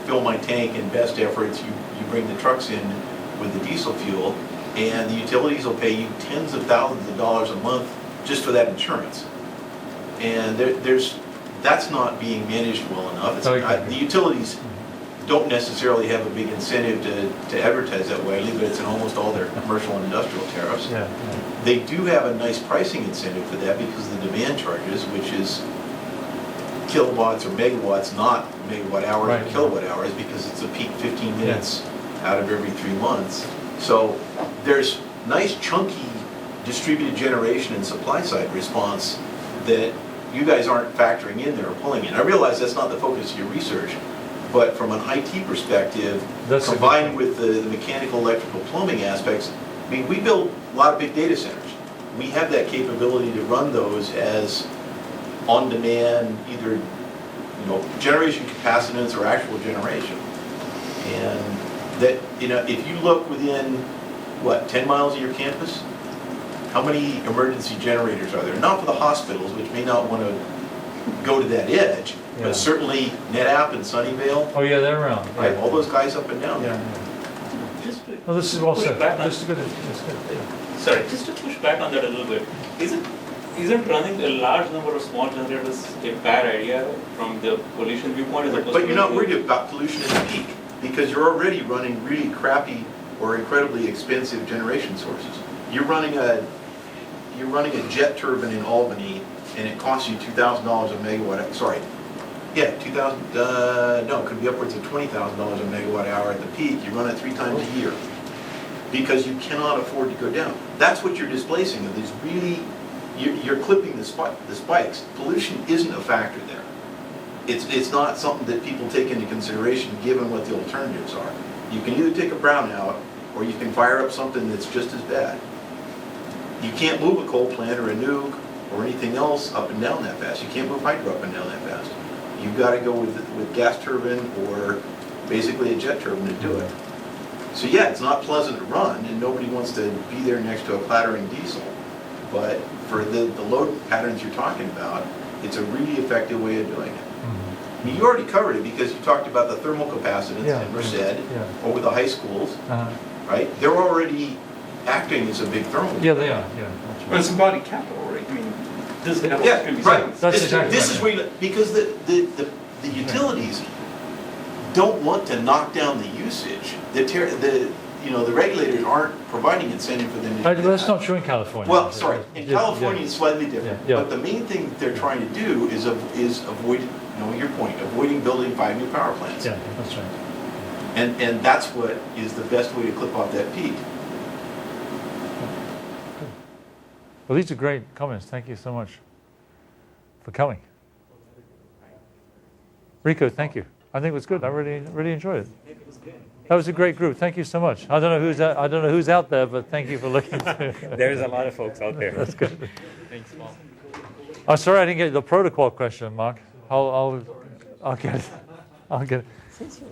fill my tank and best efforts. You bring the trucks in with the diesel fuel, and the utilities will pay you tens of thousands of dollars a month just for that insurance. And that's not being managed well enough. The utilities don't necessarily have a big incentive to advertise that way, but it's in almost all their commercial and industrial tariffs. Yeah. They do have a nice pricing incentive for that, because the demand charges, which is kilowatts or megawatts, not megawatt hours Right. or kilowatt hours, because it's a peak 15 minutes out of every 3 months. So there's nice chunky distributed generation and supply side response that you guys aren't factoring in there or pulling in. I realize that's not the focus of your research, but from an IT perspective, That's a good combined point. with the mechanical, electrical, plumbing aspects, I mean, we build a lot of big data centers. We have that capability to run those as on-demand, either generation capacitance or actual generation. And that, if you look within, 10 miles of your campus, how many emergency generators are there? Not for the hospitals, which may not want to go to that edge, Yeah. but certainly NetApp and Sunnyvale, Oh, yeah, they're around. right, all those guys up and down there. Just to Well, this is well push said. back on- This is good. Yeah. Sorry, just to push back on that a little bit, isn't running a large number of small generators a bad idea from the pollution viewpoint? But you're not worried about pollution in the peak, because you're already running really crappy or incredibly expensive generation sources. You're running a jet turbine in Albany, and it costs you $2,000 a megawatt. Sorry, yeah, 2,000. No, it could be upwards of $20,000 a megawatt hour at the peak. You run it 3 times a year because you cannot afford to go down. That's what you're displacing. Of these really, you're clipping the spikes. Pollution isn't a factor there. It's not something that people take into consideration given what the alternatives are. You can either take a brownout, or you can fire up something that's just as bad. You can't move a coal plant or a nuke or anything else up and down that fast. You can't move hydro up and down that fast. You've got to go with gas turbine or basically a jet turbine to do it. So yeah, it's not pleasant to run, and nobody wants to be there next to a clattering diesel. But for the load patterns you're talking about, it's a really effective way of doing it. I mean, you already covered it because you talked about the thermal capacitance in Merced or with the high schools, right? They're already acting as a big thermal. Yeah, they are. Yeah. But it's embodied capital, right? I mean, this is going to be right. something. This is where because the utilities don't want to knock down the usage. The regulators aren't providing incentive for them to do But that's that. not true in California. Well, sorry, in California it's slightly different. Yeah. But the main thing that they're trying to do is avoid, knowing your point, avoiding building 5 new power plants. Yeah, that's right. And that's what is the best way to clip off that peak. Well, these are great comments. Thank you so much for coming. Rico, thank you. I think it was good. I really enjoyed it. That was a great group. Thank you so much. I don't know who's out there, but thank you for looking. There's a lot of folks out there. That's good. Thanks, Paul. I'm sorry I didn't get the protocol question, Mark. I'll get it. Since you,